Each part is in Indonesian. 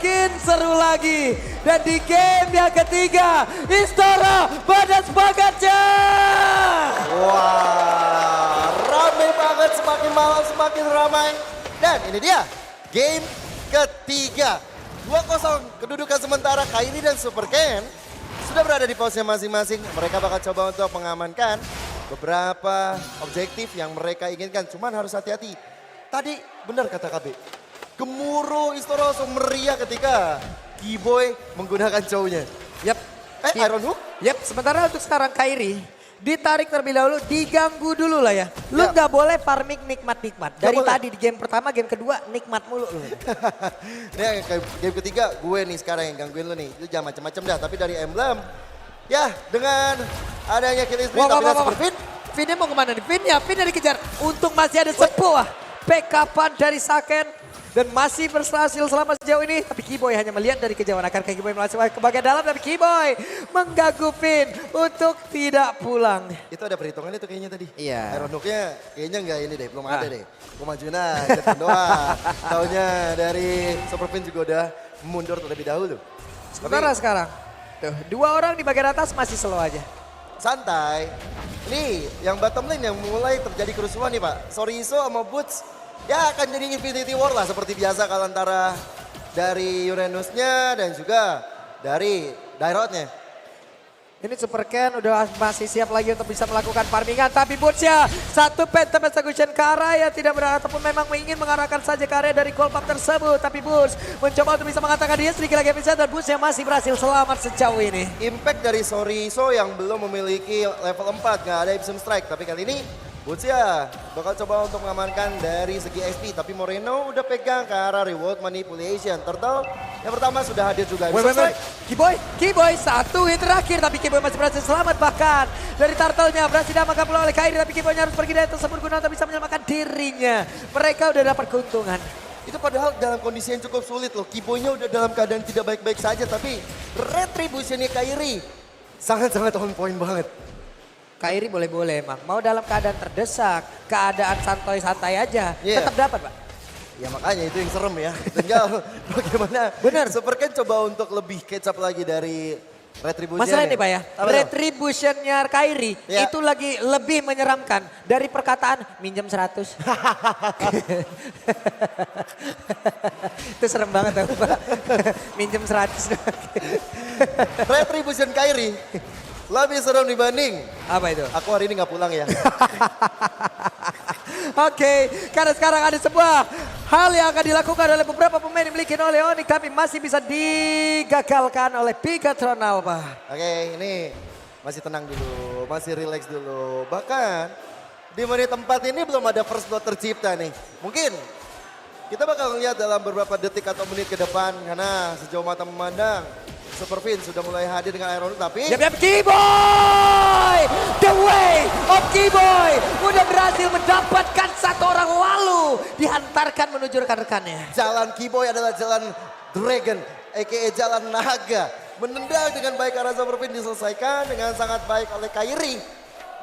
makin seru lagi. Dan di game yang ketiga, Istora pada semangatnya. Wah, ramai banget, semakin malam semakin ramai. Dan ini dia, game ketiga. 2-0 kedudukan sementara Kairi dan Super Ken sudah berada di posnya masing-masing. Mereka bakal coba untuk mengamankan beberapa objektif yang mereka inginkan. Cuman harus hati-hati. Tadi benar kata KB. Gemuruh Istora langsung meriah ketika Keyboy menggunakan cownya. Yap. Iron Hook? Yap, sementara untuk sekarang Kairi ditarik terlebih dahulu, diganggu dulu lah ya. Lu Ya. nggak boleh farming nikmat-nikmat. Dari boleh. tadi di game pertama, game kedua nikmat mulu lu. Ini yang game ketiga gue nih sekarang yang gangguin lu nih. Itu jangan macam-macam dah, tapi dari emblem. Ya, dengan adanya kill streak tapi tidak super fit. Finnya mau kemana nih? Finnya dikejar. Untung masih ada sebuah backupan dari Saken. Dan masih berhasil selama sejauh ini. Tapi Keyboy hanya melihat dari kejauhan. Akan Keyboy masuk ke bagian dalam. Tapi Keyboy mengganggu Fin untuk tidak pulang. Itu ada perhitungan itu kayaknya tadi. Iya. Iron Hook-nya kayaknya enggak ini deh, belum ada deh. Gue majuin aja doang. Taunya dari Super Fin juga udah mundur terlebih dahulu. Sementara sekarang. Tuh, dua orang di bagian atas masih slow aja. Santai. Ini yang bottom lane yang mulai terjadi kerusuhan nih Pak. Soriso sama Boots. Ya akan jadi Infinity War lah seperti biasa kalau antara dari Uranusnya dan juga dari Dairotnya. Ini Super Ken udah masih siap lagi untuk bisa melakukan farmingan. Tapi Boots-nya satu Phantom Execution ke arah yang tidak benar. Ataupun memang ingin mengarahkan saja ke area dari gold pump tersebut. Tapi Boots mencoba untuk bisa mengatakan dia sedikit lagi bisa. Dan Boots-nya masih berhasil selamat sejauh ini. Impact dari Soriso yang belum memiliki level 4, nggak ada Ipsum Strike. Tapi kali ini Boots ya bakal coba untuk mengamankan dari segi XP. Tapi Moreno udah pegang ke arah reward manipulation. Turtle yang pertama sudah hadir juga. Ipsum Strike. Keyboy satu hit terakhir. Tapi Keyboy masih berhasil selamat. Bahkan dari Turtle-nya berhasil diamankan pula oleh Kairi. Tapi Keyboy harus pergi dari tersebut guna untuk bisa menyelamatkan dirinya. Mereka udah dapat keuntungan. Itu padahal dalam kondisi yang cukup sulit loh. Keyboy-nya udah dalam keadaan tidak baik-baik saja. Tapi retribution-nya Kairi sangat-sangat on point banget. Kairi boleh-boleh emang. Mau dalam keadaan terdesak, keadaan santai-santai aja. Iya. Tetap dapat Pak. Ya makanya itu yang serem ya. Tinggal bagaimana Bener. Super Ken coba untuk lebih catch up lagi dari retribution. Masalah ini Pak ya, Apa tuh? retributionnya Kairi Ya. itu lagi lebih menyeramkan dari perkataan minjem 100. Itu serem banget tau Pak. Minjem 100. Retribution Kairi lebih serem dibanding. Apa itu? Aku hari ini nggak pulang ya. Oke, karena sekarang ada sebuah hal yang akan dilakukan oleh beberapa pemain dimiliki oleh Onyx tapi masih bisa digagalkan oleh Bigatron Alpha. Oke, ini masih tenang dulu, masih relax dulu. Bahkan di menit tempat ini belum ada first blood tercipta nih. Mungkin kita bakal lihat dalam beberapa detik atau menit ke depan karena sejauh mata memandang Super Fin sudah mulai hadir dengan Iron Hook, tapi Yap, Keyboy! The way of Keyboy! Udah berhasil mendapatkan satu orang lalu. Dihantarkan menuju rekan-rekannya. jalan Keyboy adalah jalan Dragon, aka jalan naga. Menendang dengan baik arah Super Fin diselesaikan dengan sangat baik oleh Kairi.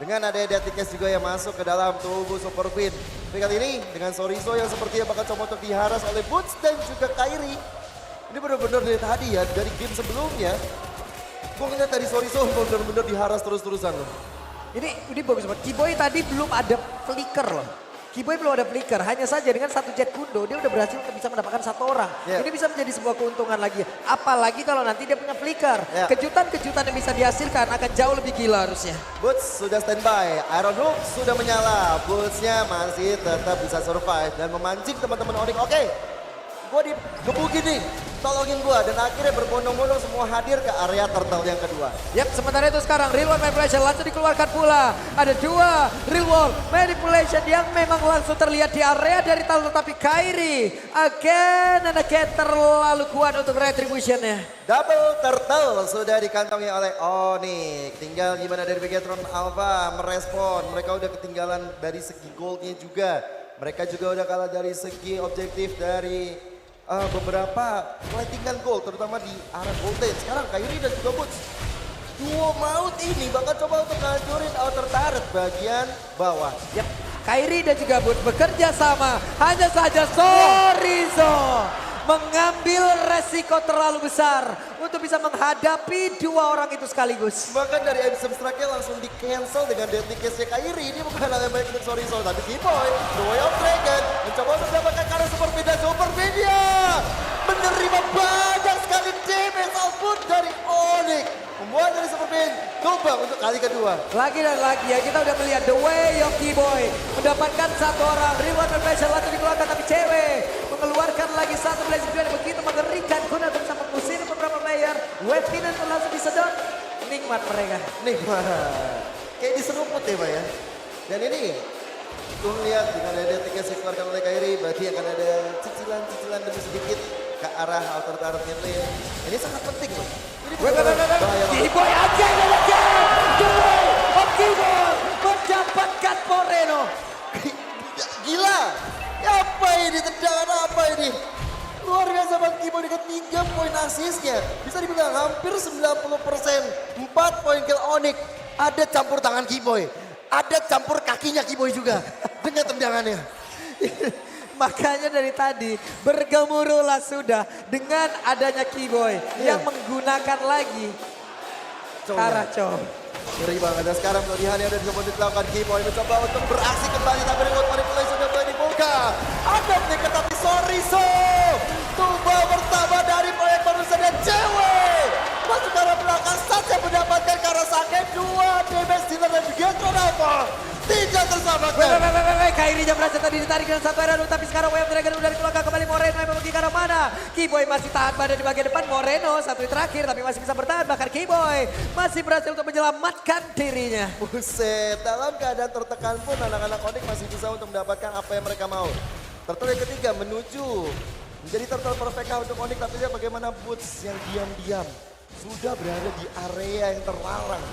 Dengan ada Deathly juga yang masuk ke dalam tubuh Super Fin. Tapi kali ini dengan Soriso yang sepertinya bakal coba untuk diharas oleh Boots dan juga Kairi. Ini benar-benar dari tadi ya, dari game sebelumnya. Gue ngeliat tadi Soriso benar-benar diharas terus-terusan loh. Ini bagus banget. Keyboy tadi belum ada flicker loh. Keyboy belum ada flicker. Hanya saja dengan satu jet kundo dia udah berhasil bisa mendapatkan satu orang. Yeah. Ini bisa menjadi sebuah keuntungan lagi. Apalagi kalau nanti dia punya flicker. Yeah. Kejutan-kejutan yang bisa dihasilkan akan jauh lebih gila harusnya. Boots sudah standby, Iron Hook sudah menyala. Bootsnya masih tetap bisa survive dan memancing teman-teman Onyx. Oke, gue digebukin nih. Tolongin gue dan akhirnya berbondong-bondong semua hadir ke area turtle yang kedua. Yap, sementara itu sekarang real world manipulation langsung dikeluarkan pula. Ada dua real world manipulation yang memang langsung terlihat di area dari turtle. Tapi Kairi again and again terlalu kuat untuk retributionnya. Double turtle sudah dikantongi oleh Onyx. Tinggal gimana dari Bigatron Alpha merespon. Mereka udah ketinggalan dari segi goldnya juga. Mereka juga udah kalah dari segi objektif dari beberapa platingan gold, terutama di arah golden. Sekarang Kairi dan juga Boots. Duo maut ini bakal coba untuk ngancurin outer turret bagian bawah. Yap, Kairi dan juga Boots bekerja sama. Hanya saja Sorizo mengambil resiko terlalu besar untuk bisa menghadapi dua orang itu sekaligus. Bahkan dari Aim Substrate-nya langsung di-cancel dengan deadly case-nya Kairi. Ini bukan hal yang baik untuk Soriso, tapi Keyboy, The Way of Dragon, mencoba untuk mendapatkan karena Superpedia menerima banyak sekali damage output dari Onyx. Membuat dari Superman tumbang untuk kali kedua. Lagi dan lagi ya, kita udah melihat The Way of Keyboy mendapatkan satu orang. Reward and Pressure langsung dikeluarkan, tapi cewek mengeluarkan lagi satu Blazing Duel yang begitu mengerikan. Guna untuk bisa mengusir beberapa player. Wave Finance pun langsung disedot. Nikmat mereka. Nikmat. Kayak diseruput ya Pak ya. Dan ini gue lihat dengan ada tiket yang dikeluarkan oleh Kairi, berarti akan ada cicilan-cicilan demi sedikit ke arah altar lane. Ini sangat penting loh. Ini bahaya banget. Keyboy aja yang ngejar. The Way of Keyboy mendapatkan Moreno. Gila. Apa ini? Tendangan apa ini? Luar biasa banget Keyboy dengan 3 poin asisnya. Bisa dibilang hampir 90%. 4 poin kill Onyx. Ada campur tangan Keyboy. Ada campur kakinya Keyboy juga. Dengan tendangannya. Makanya dari tadi bergemuruhlah sudah dengan adanya Keyboy yang menggunakan lagi Karacho. Ngeri banget. Dan sekarang pilihan yang ada di sebelah dilakukan Keyboy mencoba untuk beraksi kembali, tapi remote manipulasi sudah mulai dibuka. Ada flicker tapi Soriso. Tumbal pertama dari proyek manusia dan cewek. Masuk ke arah belakang saja mendapatkan Karasake 2 damage dealer dan juga Tronava. Tidak tersamakan. Kairi jam berhasil tadi ditarik dengan satu Erano, tapi sekarang Wave Dragon udah dikeluarkan kembali. Moreno yang pergi ke arah mana? Keyboy masih tahan badan di bagian depan. Moreno satu terakhir tapi masih bisa bertahan. Bahkan Keyboy masih berhasil untuk menyelamatkan dirinya. Buset, dalam keadaan tertekan pun anak-anak Onyx masih bisa untuk mendapatkan apa yang mereka mau. Turtle yang ketiga menuju menjadi turtle perfect untuk Onyx, tapi lihat bagaimana Boots yang diam-diam sudah berada di area yang terlarang.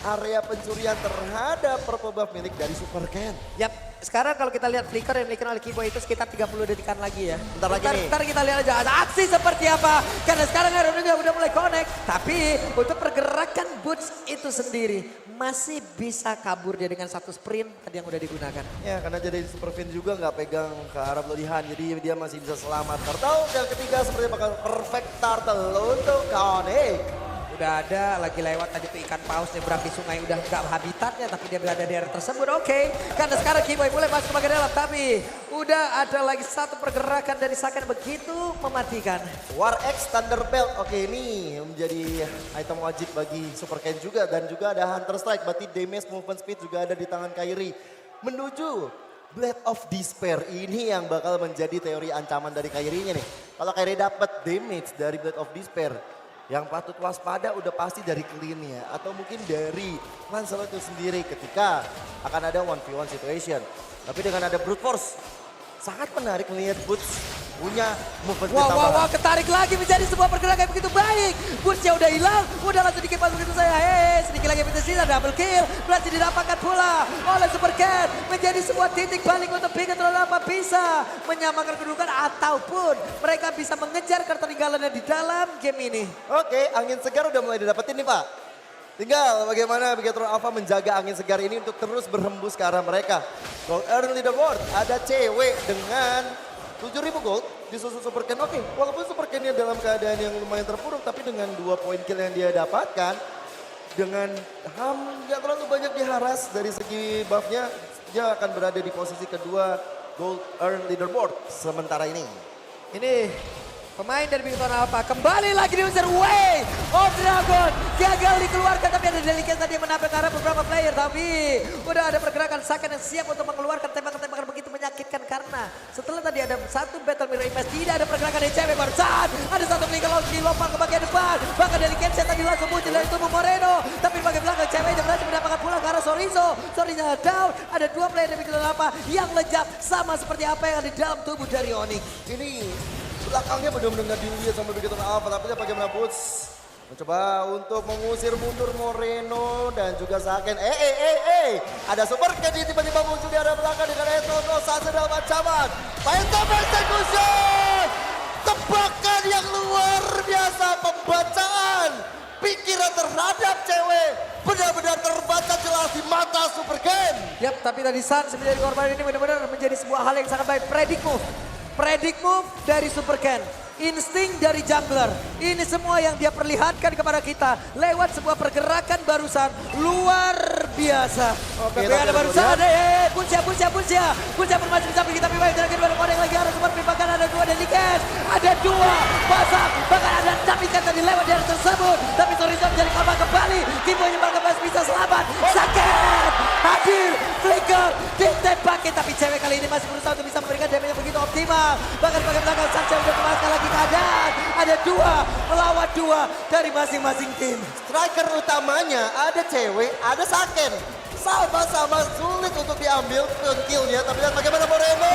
Area pencurian terhadap purple buff milik dari Super Ken. Yap, sekarang kalau kita lihat flicker yang dimiliki oleh Keyboy itu sekitar 30 detikan lagi ya. Bentar lagi nih. Ntar kita lihat aja ada aksi seperti apa. Karena sekarang Aaron juga udah mulai connect. Tapi untuk pergerakan Boots itu sendiri masih bisa kabur dia dengan satu sprint tadi yang udah digunakan. Ya karena jadi Super Fin juga nggak pegang ke arah Bloodihan, jadi dia masih bisa selamat. Turtle yang ketiga seperti bakal perfect turtle untuk Onyx. Udah ada lagi lewat tadi tuh ikan paus nyebrang di sungai, udah nggak habitatnya tapi dia berada di area tersebut. Oke, karena sekarang Keyboy mulai masuk ke bagian dalam, tapi udah ada lagi satu pergerakan dari Saken begitu mematikan. War X Thunder Belt, oke ini menjadi item wajib bagi Super Ken juga, dan juga ada Hunter Strike, berarti damage movement speed juga ada di tangan Kairi. Menuju Blade of Despair, ini yang bakal menjadi teori ancaman dari Kairi-nya nih. Kalau Kairi dapat damage dari Blade of Despair, yang patut waspada udah pasti dari clean-nya atau mungkin dari Lancelot itu sendiri ketika akan ada 1v1 situation. Tapi dengan ada Brute Force, sangat menarik melihat Boots punya movement Wah, ketarik lagi menjadi sebuah pergerakan yang begitu baik. Boots-nya udah hilang, udah langsung dikit masuk begitu saya. Sedikit lagi tersisa, double kill. Berhasil didapatkan pula oleh Super Cat. Menjadi sebuah titik balik untuk Bigot Tronava bisa menyamakan kedudukan ataupun mereka bisa mengejar ketertinggalannya di dalam game ini. Oke, angin segar udah mulai didapetin nih Pak. Tinggal bagaimana Bigot Tronava menjaga angin segar ini untuk terus berhembus ke arah mereka. Gold Early Leaderboard, ada cewek dengan 7.000 gold disusul Super Ken. Oke, walaupun Super Ken-nya dalam keadaan yang lumayan terpuruk, tapi dengan 2 poin kill yang dia dapatkan, dengan gak terlalu banyak diharas dari segi buff-nya, dia akan berada di posisi kedua Gold Earn Leaderboard sementara ini. Ini pemain dari Bigot Tronava kembali lagi diusir. Way of Dragon gagal dikeluarkan, tapi ada Delicate tadi yang menabrak arah beberapa player, tapi udah ada pergerakan Saken yang siap untuk mengeluarkan tembakan-tembakan begitu menyakitkan karena setelah tadi ada satu battle mirror image, tidak ada pergerakan dari cewek baru saat ada satu flicker langsung dilompat ke bagian depan, bahkan Delicate tadi langsung muncul dari tubuh Moreno, tapi di bagian belakang cewek yang berhasil mendapatkan pulang ke arah Soriso. Soriso down, ada 2 player dari Bigot Tronava yang lejap sama seperti apa yang ada di dalam tubuh dari Onyx. Ini belakangnya benar-benar dilihat sama Bigot Tronava, tapi bagaimana Boots mencoba untuk mengusir mundur Moreno dan juga Saken. Ada Super Ken tiba-tiba muncul di arah belakang dengan Etono saat dalam ancaman. Phantom Execution! Tebakan yang luar biasa, pembacaan pikiran terhadap cewek benar-benar terbaca jelas di mata Super Ken. Yap, tapi tadi Sans menjadi korban ini benar-benar menjadi sebuah hal yang sangat baik. Predict move dari Super Ken. insting dari jungler. Ini semua yang dia perlihatkan kepada kita lewat sebuah pergerakan barusan luar biasa. Oke, Tapi ada barusan ada Punca masih bisa pergi tapi baik terakhir baru kodeng lagi harus seperti bahkan ada 2 Delicat. Ada 2 pasang bahkan ada Damikan tadi lewat di arah tersebut. Tapi Torizo menjadi korban kembali. Kibo yang bakal bisa selamat. Sakit hadir flicker ditembaki tapi cewek kali ini masih berusaha untuk bisa memberikan damage yang begitu optimal. Bahkan bagian belakang Sancha sudah memasukkan lagi keadaan. Ada 2 melawan 2 dari masing-masing tim. Striker utamanya ada cewek, ada Saken. Sama-sama sulit untuk diambil killnya, tapi lihat bagaimana Moreno.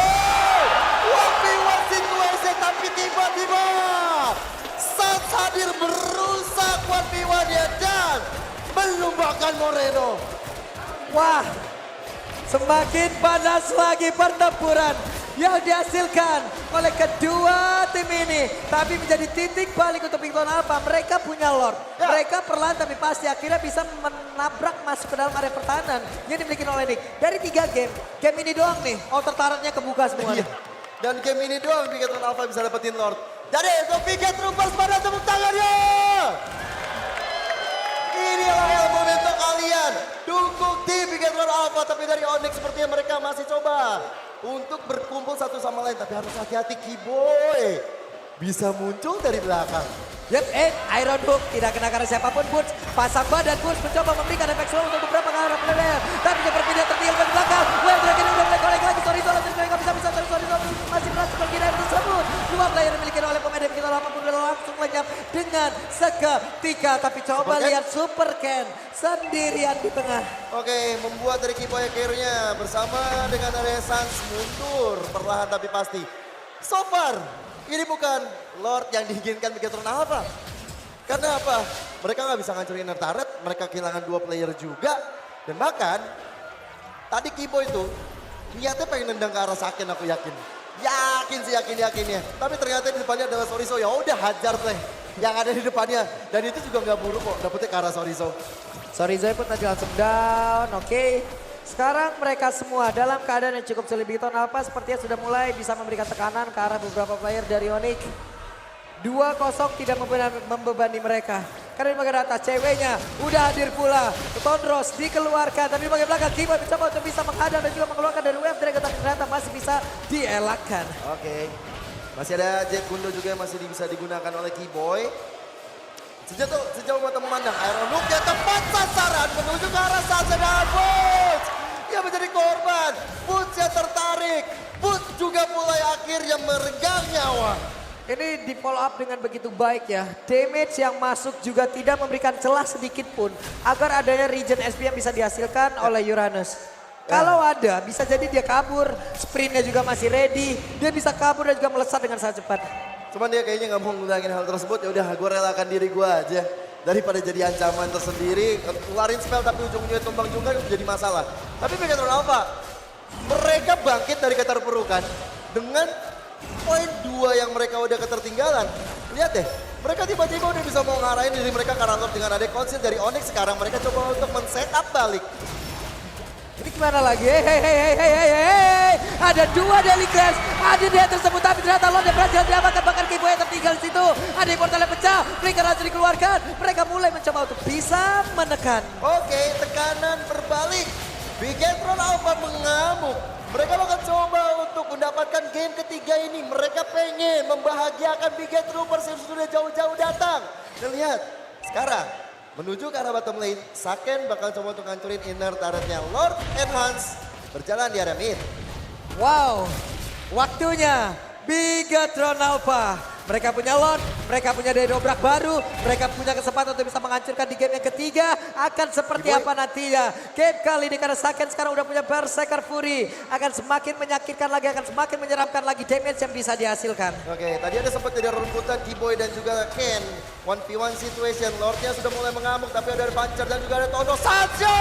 1v1 situasi, tapi tiba-tiba Sans hadir merusak 1v1-nya dan melumbangkan Moreno. Wah, semakin panas lagi pertempuran yang dihasilkan oleh kedua tim ini. Tapi menjadi titik balik untuk Victon Alpha. Mereka punya Lord. Ya. Mereka perlahan tapi pasti akhirnya bisa menabrak masuk ke dalam area pertahanan yang dimiliki oleh Nick. Dari 3 game ini doang nih, outer turret-nya kebuka semua. Iya. Dan game ini doang Victon Alpha bisa dapetin Lord. Jadi untuk Vigat Troopers pada tepuk tangannya. Inilah ilmu untuk kalian. Dukung tim Victon Alpha, tapi dari Onyx sepertinya mereka masih coba untuk berkumpul satu sama lain. Tapi harus hati-hati Kiboy. Bisa muncul dari belakang. Yep, Iron Hook tidak kena karena siapapun. Boots pasang badan, Boots mencoba memberikan efek slow untuk beberapa kali player. Tapi seperti dia tertinggal di belakang. Well, Dragon udah mulai kolek lagi. Torizo mereka bisa Torizo masih berhasil pergi dari tersebut. 2 player dimiliki oleh pemain dari kita 80 langsung lenyap dengan seketika. Tapi coba lihat Super Ken sendirian di tengah. Oke, membuat dari Kiboy akhirnya bersama dengan area Sans mundur perlahan tapi pasti. So far, ini bukan Lord yang diinginkan Victon Alpha. Karena apa? Mereka nggak bisa ngancurin inner turret, mereka kehilangan 2 player juga. Dan bahkan, tadi Kibo itu niatnya pengen nendang ke arah Saken aku yakin. Yakinnya. Tapi ternyata di depannya adalah Sorizo, ya udah hajar deh. Yang ada di depannya. Dan itu juga nggak buruk kok, dapetnya ke arah Sorizo. Sorizo pun tadi langsung down, oke. Sekarang mereka semua dalam keadaan yang cukup sulit. Victon Alpha sepertinya sudah mulai bisa memberikan tekanan ke arah beberapa player dari Onyx. 2-0 tidak membebani mereka. Karena di bagian atas ceweknya udah hadir pula. Tondros dikeluarkan. Tapi di bagian belakang Kiboy mencoba untuk bisa menghadang dan juga mengeluarkan dari wave Dragon. Tapi ternyata masih bisa dielakkan. Oke. Masih ada Jet Kundo juga yang masih bisa digunakan oleh Kiboy. Sejauh mata memandang, Iron Hook-nya tepat sasaran menuju ke arah Sancha dan Boots. Ia menjadi korban, Boots yang tertarik. Boots juga mulai akhirnya merenggang nyawa. Ini di follow up dengan begitu baik ya. Damage yang masuk juga tidak memberikan celah sedikit pun agar adanya regen SP yang bisa dihasilkan oleh Uranus. Kalau ada, bisa jadi dia kabur. Sprintnya juga masih ready. Dia bisa kabur dan juga melesat dengan sangat cepat. Cuman dia kayaknya nggak mau ngulangin hal tersebut. Ya udah, gue relakan diri gue aja daripada jadi ancaman tersendiri. Keluarin spell tapi ujung-ujungnya tumbang juga jadi masalah. Tapi Victon Alpha, mereka bangkit dari keterpurukan dengan poin 2 yang mereka udah ketertinggalan. Lihat deh, mereka tiba-tiba udah bisa mau ngarahin diri mereka ke arah Lord dengan ada konsil dari Onyx. Sekarang mereka coba untuk men-setup balik. Ini gimana lagi? Hei. Ada 2 Delicat. Ada dia tersebut tapi ternyata Lord yang berhasil diamankan. Bahkan Kiboy yang tertinggal di situ. Ada portalnya pecah. Flicker langsung dikeluarkan. Mereka mulai mencoba untuk bisa menekan. Oke, tekanan berbalik. Victon Alpha mengamuk. Mereka akan coba untuk mendapatkan game ketiga ini. Mereka pengen membahagiakan Vigat Troopers yang sudah jauh-jauh datang. Dan lihat, sekarang menuju ke arah bottom lane. Saken bakal coba untuk ngancurin inner turretnya Lord Enhance. Berjalan di area mid. Wow, waktunya Victon Alpha. Mereka punya Lord, mereka punya daya dobrak baru, mereka punya kesempatan untuk bisa menghancurkan di game yang ketiga. Akan seperti apa nantinya? Game kali ini karena Saken sekarang udah punya Berserker Fury. Akan semakin menyakitkan lagi, akan semakin menyeramkan lagi damage yang bisa dihasilkan. Oke, tadi ada sempat jadi rumputan Kiboy dan juga Ken. 1v1 situation, Lordnya sudah mulai mengamuk tapi ada Pancer dan juga ada Tondo saja.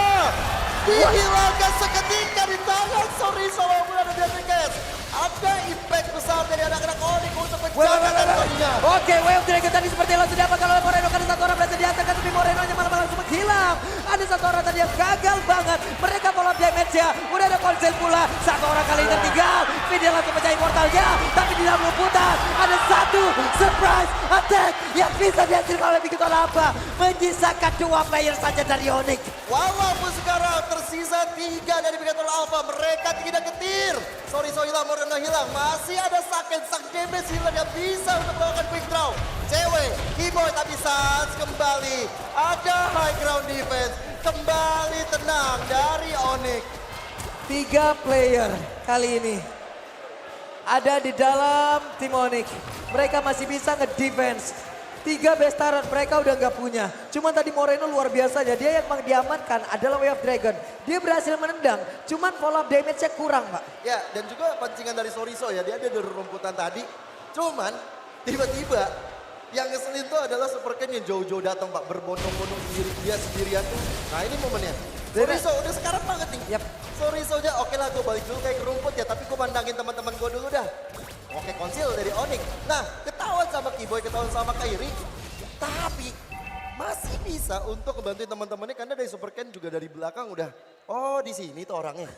Dihilangkan seketika di tangan Sorizo walaupun ada Delicat. Ada impact besar dari anak-anak Onyx untuk menjaga teritorinya. Oke, Wave Dragon tadi seperti yang sudah dapatkan oleh Moreno karena satu orang berhasil dihantarkan tapi Moreno-nya malah langsung menghilang. Ada satu orang tadi yang gagal banget. Mereka follow up damage-nya. Udah ada berhasil pula. Satu orang kali tertinggal. Fidel langsung pecah immortalnya. Tapi di dalam lumputan ada satu surprise attack yang bisa dihasilkan oleh Bigoton Alpha. Menyisakan 2 player saja dari Onyx. Walaupun sekarang tersisa 3 dari Bigoton Alpha, mereka tidak ketir. Soriso hilang, Moreno hilang. Masih ada Saken, sang damage healer yang bisa untuk melakukan quick draw. Cewek, Keyboy tapi Sans kembali. Ada high ground defense. Kembali tenang dari Onyx. 3 player kali ini ada di dalam tim Onyx. Mereka masih bisa nge-defense. 3 bestaran mereka udah nggak punya. Cuman tadi Moreno luar biasa aja. Dia yang diamankan adalah Way of Dragon. Dia berhasil menendang. Cuman follow up damage-nya kurang, Pak. Ya, dan juga pancingan dari Soriso ya. Dia ada di rumputan tadi. Cuman tiba-tiba yang ngeselin tuh adalah Super Ken yang jauh-jauh datang, Pak. Berbondong-bondong sendiri, dia sendirian tuh. Nah, ini momennya. Soriso udah sekarang banget nih. Yap. Soriso aja, oke lah gue balik dulu kayak ke rumput ya. Tapi gue pandangin teman-teman gue dulu dah. Oke, konsil dari Onyx. Nah, ketahuan sama Keyboy, ketahuan sama Kairi. Tapi masih bisa untuk ngebantuin teman-temannya karena dari Super Ken juga dari belakang udah. Oh, di sini tuh orangnya.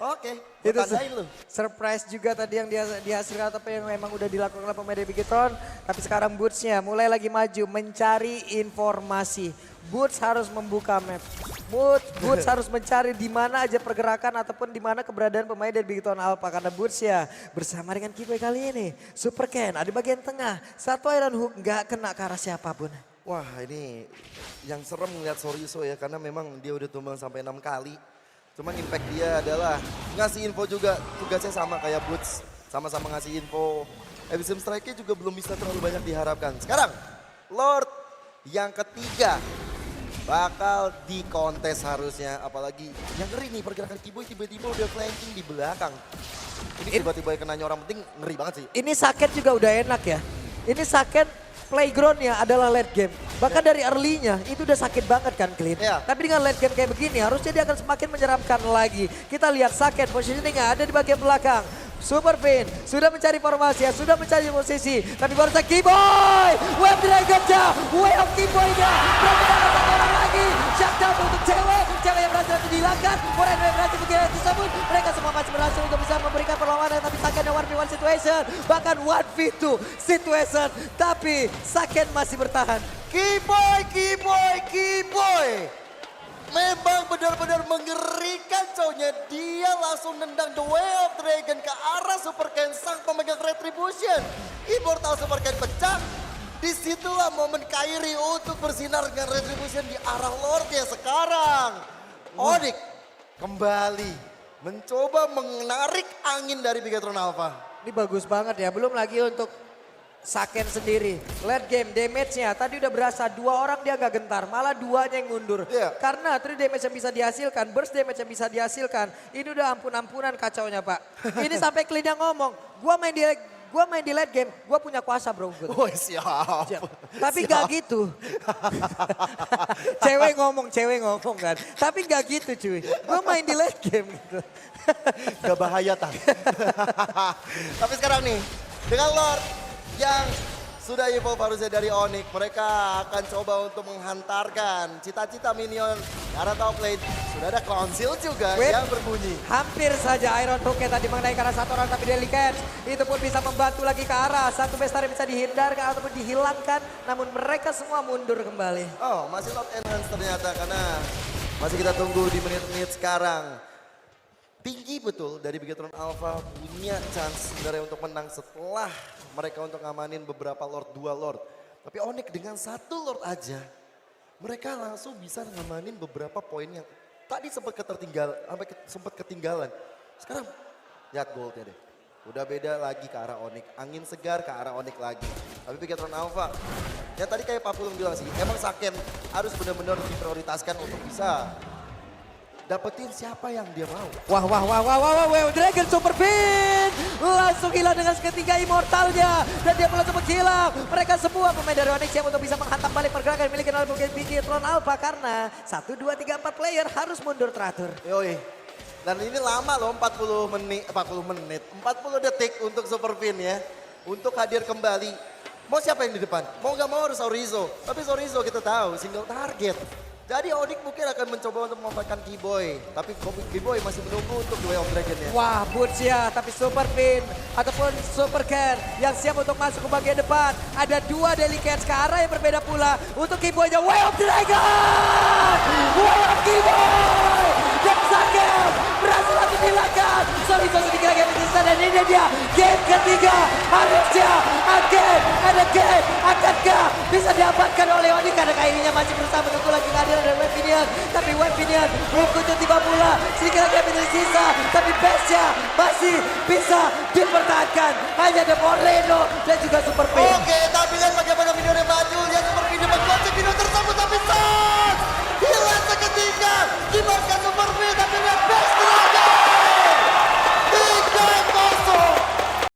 Oke, Itu tandain lu. surprise juga tadi yang dihasilkan atau yang memang udah dilakukan oleh pemain Bigoton. Tapi sekarang Boots-nya mulai lagi maju mencari informasi. Boots harus membuka map. Boots harus mencari di mana aja pergerakan ataupun di mana keberadaan pemain dari Bigoton Alpha. Karena Boots ya bersama dengan Keyboy kali ini. Super Ken ada di bagian tengah. Satu Iron Hook nggak kena ke arah siapapun. Wah, ini yang serem ngeliat Soriso ya karena memang dia udah tumbang sampai 6 kali. Cuman impact dia adalah ngasih info juga, tugasnya sama kayak Boots. Sama-sama ngasih info. Abyssal Strike-nya juga belum bisa terlalu banyak diharapkan. Sekarang, Lord yang ketiga bakal dikontes harusnya. Apalagi yang ngeri nih pergerakan Keyboy tiba-tiba udah flanking di belakang. Ini tiba-tiba kena orang penting ngeri banget sih. Ini Saken juga udah enak ya. Ini Saken playgroundnya adalah late game. Bahkan dari early-nya itu udah sakit banget kan Clean. Iya. Tapi dengan late game kayak begini harusnya dia akan semakin menyeramkan lagi. Kita lihat Saken positioningnya ada di bagian belakang. Super Pin sudah mencari formasi, ya, sudah mencari posisi. Tapi baru saja Keyboy. Web Dragon-nya, Way of Keyboy-nya. Berapa satu orang lagi. Shutdown untuk cewek. Cewek yang berhasil dihilangkan. Moreno yang berhasil mengira tersebut. Mereka semua masih berhasil untuk bisa memberikan perlawanan. Tapi Saken ada 1v1 situation. Bahkan 1v2 situation. Tapi Saken masih bertahan. Keyboy. Memang benar-benar mengerikan cowoknya. Dia langsung nendang The Way of Dragon ke arah Super Ken sang pemegang Retribution. Immortal Super Ken pecah. Disitulah momen Kairi untuk bersinar dengan Retribution di arah Lord ya sekarang. Onyx kembali mencoba menarik angin dari Bigatron Alpha. Ini bagus banget ya. Belum lagi untuk Saken sendiri. Late game damage-nya tadi udah berasa 2 orang dia gak gentar. Malah 2-nya yang mundur. Iya. Karena 3 damage yang bisa dihasilkan, burst damage yang bisa dihasilkan. Ini udah ampun-ampunan kacaunya Pak. Ini sampai Clean yang ngomong, gua main di late game, gua punya kuasa bro. Oh siap. Tapi gak gitu. cewek ngomong kan. Tapi gak gitu cuy. Gua main di late game gitu. Gak bahaya tak. Tapi sekarang nih dengan Lord yang sudah evolve harusnya dari Onyx. Mereka akan coba untuk menghantarkan cita-cita minion. Karena top lane sudah ada konsil juga yang berbunyi. Hampir saja Iron Hook tadi mengenai ke arah satu orang tapi Delicate. Itu pun bisa membantu lagi ke arah. Satu bestar bisa dihindarkan ataupun dihilangkan. Namun mereka semua mundur kembali. Oh masih not enhance ternyata karena masih kita tunggu di menit-menit sekarang. Tinggi betul dari Bigatron Alpha punya chance sebenarnya untuk menang setelah mereka untuk ngamanin beberapa Lord, 2 Lord. Tapi Onyx dengan 1 Lord aja, mereka langsung bisa ngamanin beberapa poin yang tadi sempat ketinggalan. Sekarang lihat goldnya deh. Udah beda lagi ke arah Onyx, angin segar ke arah Onyx lagi. Tapi Bigatron Alpha, ya tadi kayak Pak Pulung bilang sih, emang Saken harus benar-benar diprioritaskan untuk bisa dapetin siapa yang dia mau. Wah, Dragon Super Pin langsung hilang dengan ketiga immortalnya dan dia langsung menghilang. Mereka semua pemain dari Onyx siap untuk bisa menghantam balik pergerakan dimiliki oleh Bigatron Alpha karena 1, 2, 3, 4 player harus mundur teratur. Yoi. Dan ini lama loh 40 detik untuk Super Pin ya. Untuk hadir kembali. Mau siapa yang di depan? Mau gak mau harus Sorizo. Tapi Sorizo kita tahu single target. Jadi Onyx mungkin akan mencoba untuk memanfaatkan Keyboy. Tapi Keyboy masih menunggu untuk The Way of Dragon ya. Wah, Boots ya, tapi Super Pin ataupun Super Ken yang siap untuk masuk ke bagian depan. Ada dua Delicates ke arah yang berbeda pula untuk Keyboy-nya. Way of Dragon! Way of Keyboy! Dan Sakel berhasil langsung dihilangkan. Sorry, dikira game ini dan ini dia game ketiga. Harusnya again and again. Akankah bisa diamankan oleh Onyx? Karena kayaknya masih berusaha menunggu lagi kehadiran dari Webinion. Tapi Webinion belum kunjung tiba pula. Sedikit lagi yang tersisa. Tapi base-nya masih bisa dipertahankan. Hanya ada Moreno dan juga Super Pin. Oke, tapi lihat bagaimana Minion yang maju. Dia